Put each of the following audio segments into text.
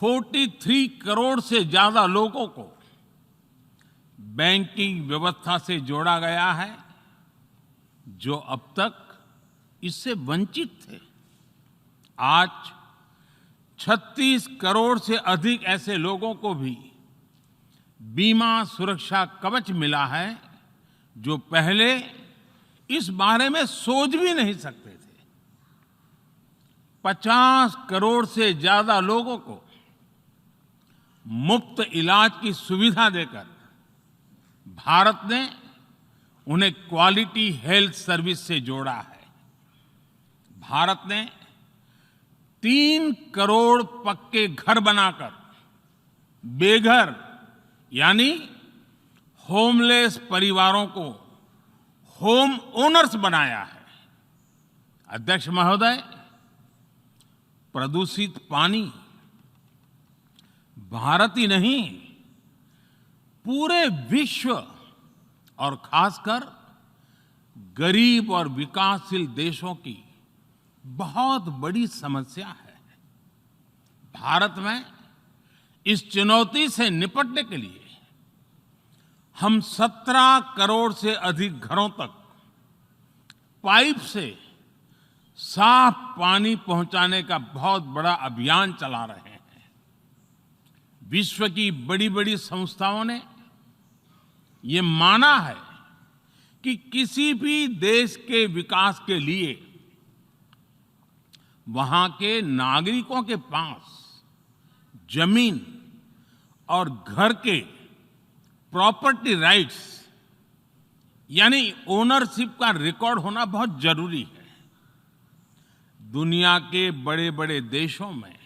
43 करोड़ से ज्यादा लोगों को बैंकिंग व्यवस्था से जोड़ा गया है, जो अब तक इससे वंचित थे। आज 36 करोड़ से अधिक ऐसे लोगों को भी बीमा सुरक्षा कवच मिला है, जो पहले इस बारे में सोच भी नहीं सकते थे। 50 करोड़ से ज्यादा लोगों को मुफ्त इलाज की सुविधा देकर भारत ने उन्हें क्वालिटी हेल्थ सर्विस से जोड़ा है। भारत ने 3 करोड़ पक्के घर बनाकर बेघर यानी होमलेस परिवारों को होम ओनर्स बनाया है। अध्यक्ष महोदय, प्रदूषित पानी भारत ही नहीं, पूरे विश्व और खासकर गरीब और विकासशील देशों की बहुत बड़ी समस्या है। भारत में इस चुनौती से निपटने के लिए हम 17 करोड़ से अधिक घरों तक पाइप से साफ पानी पहुंचाने का बहुत बड़ा अभियान चला रहे हैं। विश्व की बड़ी-बड़ी संस्थाओं ने ये माना है कि किसी भी देश के विकास के लिए वहां के नागरिकों के पास जमीन और घर के प्रॉपर्टी राइट्स यानी ओनरशिप का रिकॉर्ड होना बहुत जरूरी है। दुनिया के बड़े-बड़े देशों में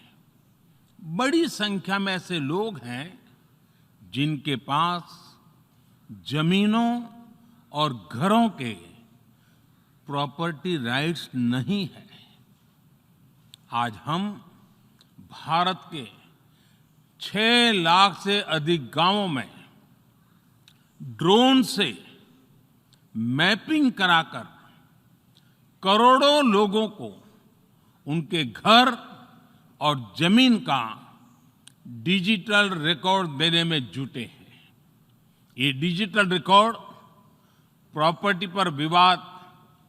बड़ी संख्या में ऐसे लोग हैं जिनके पास जमीनों और घरों के प्रॉपर्टी राइट्स नहीं है। आज हम भारत के 6 लाख से अधिक गांवों में ड्रोन से मैपिंग कराकर करोड़ों लोगों को उनके घर और जमीन का डिजिटल रिकॉर्ड देने में जुटे हैं। ये डिजिटल रिकॉर्ड प्रॉपर्टी पर विवाद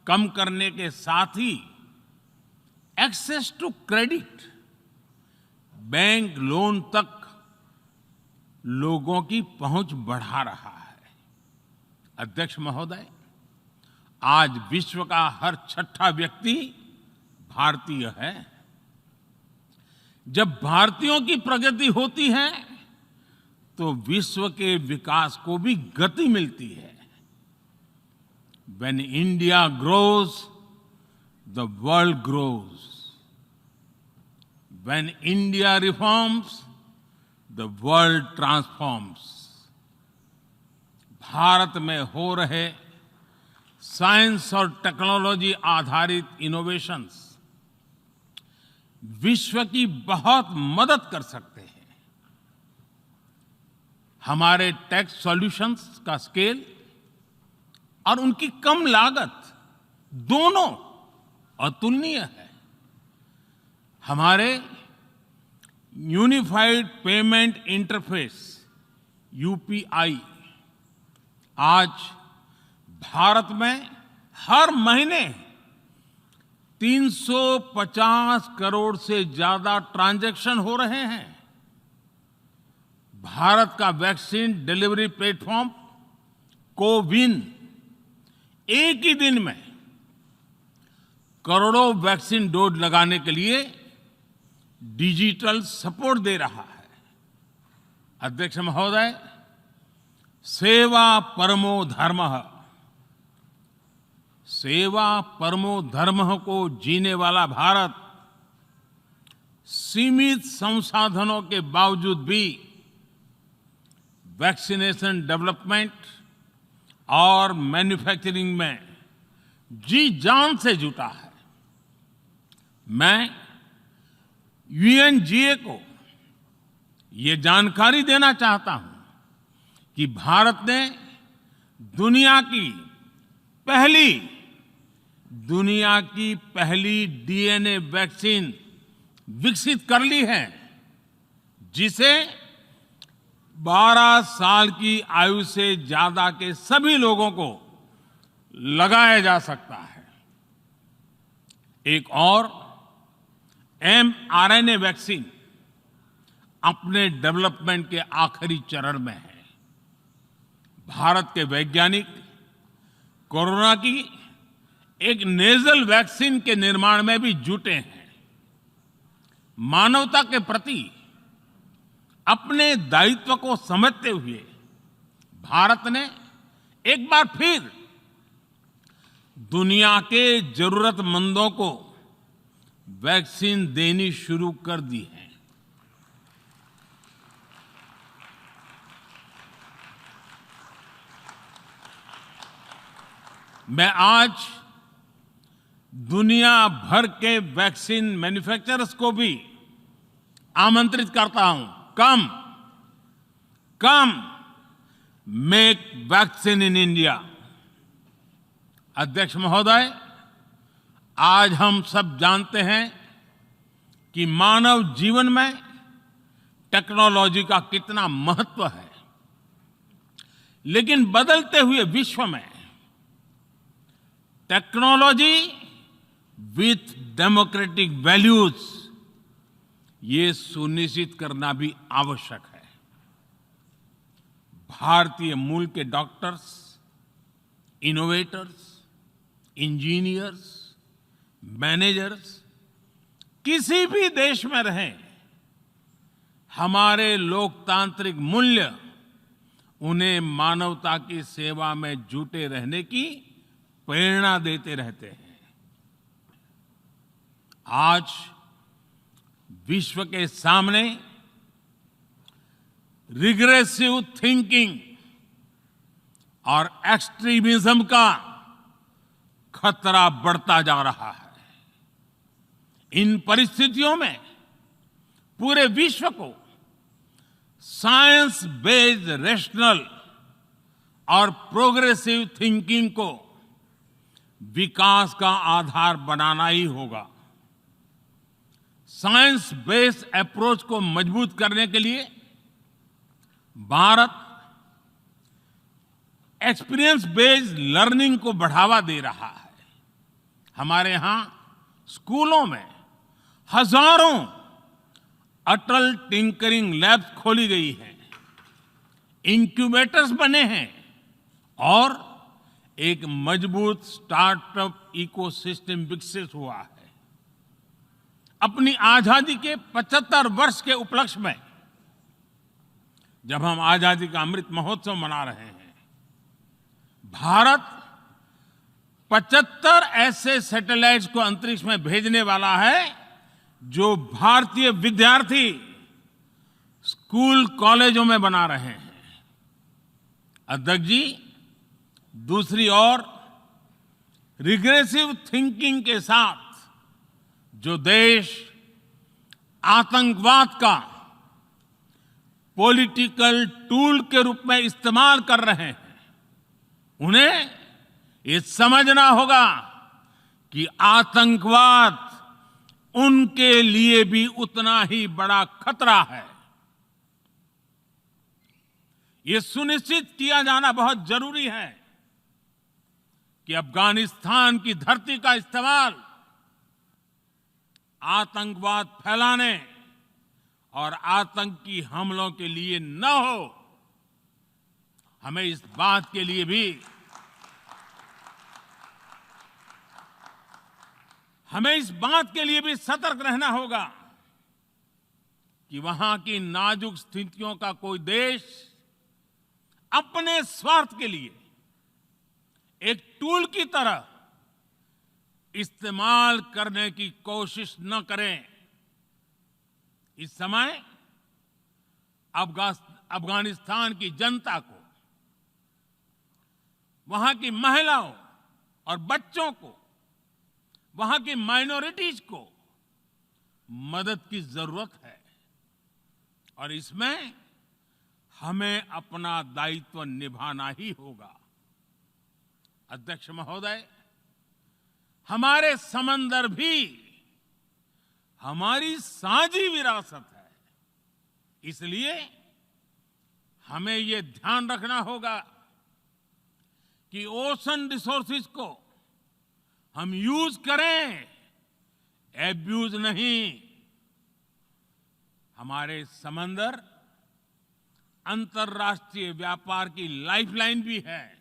कम करने के साथ ही access to credit, bank loan तक लोगों की पहुंच बढ़ा रहा है। अध्यक्ष महोदय, आज विश्व का हर 6ठा व्यक्ति भारतीय है। जब भारतीयों की प्रगति होती है तो विश्व के विकास को भी गति मिलती है। When India grows, the world grows. When India reforms, the world transforms. Bharat में हो रहे साइंस और टेक्नोलॉजी आधारित इनोवेशंस विश्व की बहुत मदद कर सकते हैं। हमारे टेक सॉल्यूशंस का स्केल और उनकी कम लागत दोनों अतुलनीय है। हमारे यूनिफाइड पेमेंट इंटरफेस यूपीआई आज भारत में हर महीने 350 करोड़ से ज्यादा ट्रांजैक्शन हो रहे हैं। भारत का वैक्सीन डिलीवरी प्लेटफॉर्म कोविन एक ही दिन में करोड़ों वैक्सीन डोज लगाने के लिए डिजिटल सपोर्ट दे रहा है। अध्यक्ष महोदय, सेवा परमो धर्मः, सेवा परमो धर्मः को जीने वाला भारत सीमित संसाधनों के बावजूद भी वैक्सीनेशन डेवलपमेंट और मैन्युफैक्चरिंग में जी जान से जुटा है। मैं यूएनजीए को ये जानकारी देना चाहता हूं कि भारत ने दुनिया की पहली डीएनए वैक्सीन विकसित कर ली है। जिसे 12 साल की आयु से ज्यादा के सभी लोगों को लगाया जा सकता है। एक और mRNA वैक्सीन अपने डेवलपमेंट के आखिरी चरण में है। भारत के वैज्ञानिक कोरोना की एक नेजल वैक्सीन के निर्माण में भी जुटे हैं। मानवता के प्रति अपने दायित्व को समझते हुए भारत ने एक बार फिर दुनिया के जरूरतमंदों को वैक्सीन देनी शुरू कर दी है। मैं आज दुनिया भर के वैक्सीन मैन्युफैक्चरर्स को भी आमंत्रित करता हूं, कम मेक वैक्सीन इन इंडिया। अध्यक्ष महोदय, आज हम सब जानते हैं कि मानव जीवन में टेक्नोलॉजी का कितना महत्व है, लेकिन बदलते हुए विश्व में टेक्नोलॉजी विथ डेमोक्रेटिक वैल्यूज, ये सुनिश्चित करना भी आवश्यक है। भारतीय मूल के डॉक्टर्स, इनोवेटर्स, इंजीनियर्स, मैनेजर्स किसी भी देश में रहें, हमारे लोकतांत्रिक मूल्य उन्हें मानवता की सेवा में जुटे रहने की प्रेरणा देते रहते हैं। आज विश्व के सामने रिग्रेसिव थिंकिंग और एक्सट्रीमिज्म का खतरा बढ़ता जा रहा है। इन परिस्थितियों में पूरे विश्व को साइंस बेस्ड रैशनल और प्रोग्रेसिव थिंकिंग को विकास का आधार बनाना ही होगा। साइंस बेस्ड अप्रोच को मजबूत करने के लिए भारत एक्सपीरियंस बेस्ड लर्निंग को बढ़ावा दे रहा है। हमारे यहां स्कूलों में हजारों अटल टिंकरिंग लैब्स खोली गई हैं, इंक्यूबेटर्स बने हैं और एक मजबूत स्टार्टअप इकोसिस्टम विकसित हुआ है। अपनी आजादी के 75 वर्ष के उपलक्ष्य में जब हम आजादी का अमृत महोत्सव मना रहे हैं, भारत 75 ऐसे सैटेलाइट्स को अंतरिक्ष में भेजने वाला है जो भारतीय विद्यार्थी स्कूल कॉलेजों में बना रहे हैं। अध्यक्ष जी, दूसरी ओर रिग्रेसिव थिंकिंग के साथ जो देश आतंकवाद का पॉलिटिकल टूल के रूप में इस्तेमाल कर रहे हैं, उन्हें ये समझना होगा कि आतंकवाद उनके लिए भी उतना ही बड़ा खतरा है। ये सुनिश्चित किया जाना बहुत जरूरी है कि अफगानिस्तान की धरती का इस्तेमाल आतंकवाद फैलाने और आतंकी हमलों के लिए न हो। हमें इस बात के लिए भी सतर्क रहना होगा कि वहां की नाजुक स्थितियों का कोई देश अपने स्वार्थ के लिए एक टूल की तरह इस्तेमाल करने की कोशिश न करें। इस समय अफगानिस्तान की जनता को, वहां की महिलाओं और बच्चों को, वहां की माइनॉरिटीज को मदद की जरूरत है और इसमें हमें अपना दायित्व निभाना ही होगा। अध्यक्ष महोदय, हमारे समंदर भी हमारी साझी विरासत है। इसलिए हमें ये ध्यान रखना होगा कि ओशन रिसोर्सेज को हम यूज करें, एब्यूज नहीं। हमारे समंदर अंतर्राष्ट्रीय व्यापार की लाइफलाइन भी है।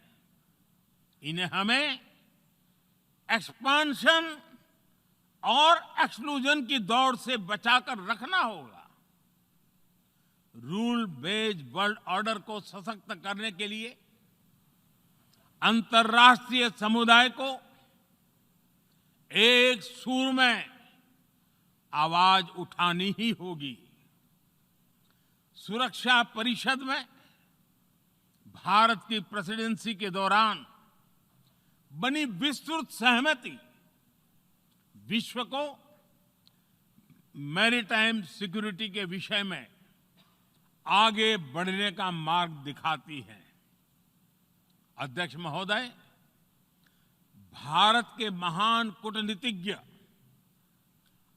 इन्हें हमें एक्सपांशन और एक्सक्लूजन की दौड़ से बचाकर रखना होगा। रूल बेस्ड वर्ल्ड ऑर्डर को सशक्त करने के लिए अंतर्राष्ट्रीय समुदाय को एक सुर में आवाज उठानी ही होगी। सुरक्षा परिषद में भारत की प्रेसिडेंसी के दौरान बनी विस्तृत सहमति विश्व को मैरीटाइम सिक्योरिटी के विषय में आगे बढ़ने का मार्ग दिखाती है। अध्यक्ष महोदय, भारत के महान कूटनीतिज्ञ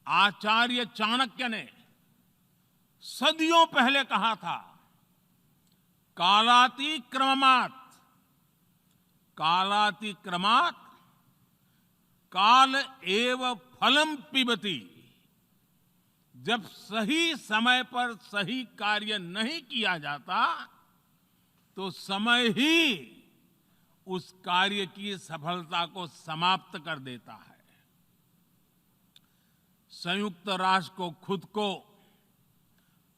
आचार्य चाणक्य ने सदियों पहले कहा था, कालातिक्रमणात् कालातिक्रमणात् काल एव फलम पिबति। जब सही समय पर सही कार्य नहीं किया जाता तो समय ही उस कार्य की सफलता को समाप्त कर देता है। संयुक्त राष्ट्र को खुद को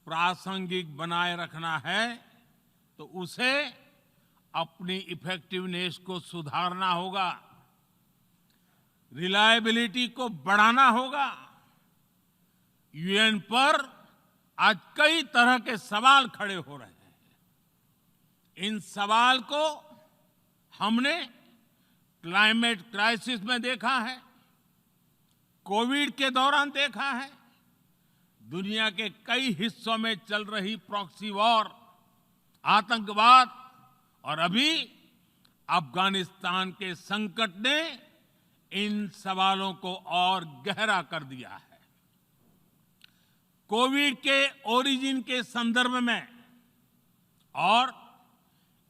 प्रासंगिक बनाए रखना है तो उसे अपनी इफेक्टिवनेस को सुधारना होगा, रिलायबिलिटी को बढ़ाना होगा। यूएन पर आज कई तरह के सवाल खड़े हो रहे हैं। इन सवाल को हमने क्लाइमेट क्राइसिस में देखा है, कोविड के दौरान देखा है, दुनिया के कई हिस्सों में चल रही प्रॉक्सी वॉर, आतंकवाद और अभी अफगानिस्तान के संकट ने इन सवालों को और गहरा कर दिया है। कोविड के ओरिजिन के संदर्भ में और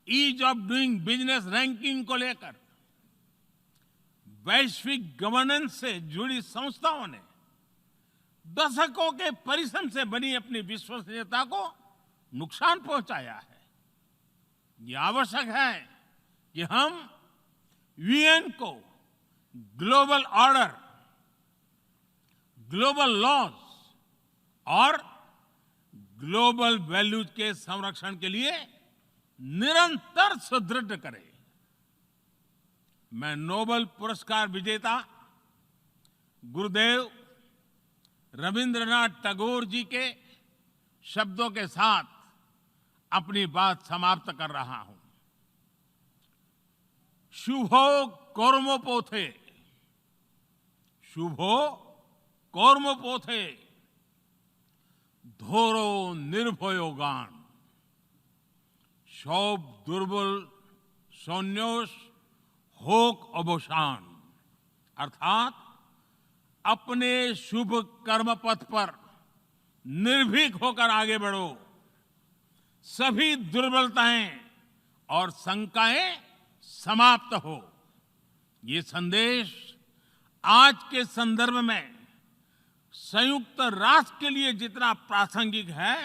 ease of doing business ranking को लेकर वैश्विक गवर्नेंस से जुड़ी संस्थाओं ने दशकों के परिश्रम से बनी अपनी विश्वसनीयता को नुकसान पहुंचाया है। ये आवश्यक है कि हम यूएन को ग्लोबल ऑर्डर, ग्लोबल लॉज और ग्लोबल वैल्यूज के संरक्षण के लिए निरंतर सुदृढ़ करें। मैं नोबेल पुरस्कार विजेता गुरुदेव रविंद्रनाथ टैगोर जी के शब्दों के साथ अपनी बात समाप्त कर रहा हूं। शुभो कर्मोपोथे, शुभो कर्मोपोथे, धोरो निर्भयो गान, सौभ दुर्बल सौन्योष होक अवसान। अर्थात अपने शुभ कर्म पथ पर निर्भीक होकर आगे बढ़ो, सभी दुर्बलताएं और शंकाएं समाप्त हो। ये संदेश आज के संदर्भ में संयुक्त राष्ट्र के लिए जितना प्रासंगिक है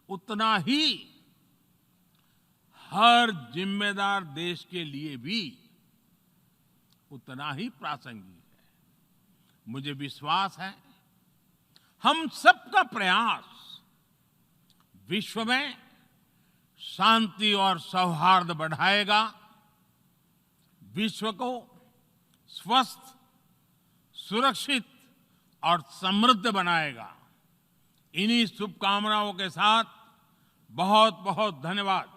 उतना ही हर जिम्मेदार देश के लिए भी उतना ही प्रासंगिक है। मुझे विश्वास है हम सबका प्रयास विश्व में शांति और सौहार्द बढ़ाएगा, विश्व को स्वस्थ, सुरक्षित और समृद्ध बनाएगा। इन्हीं शुभकामनाओं के साथ बहुत बहुत धन्यवाद।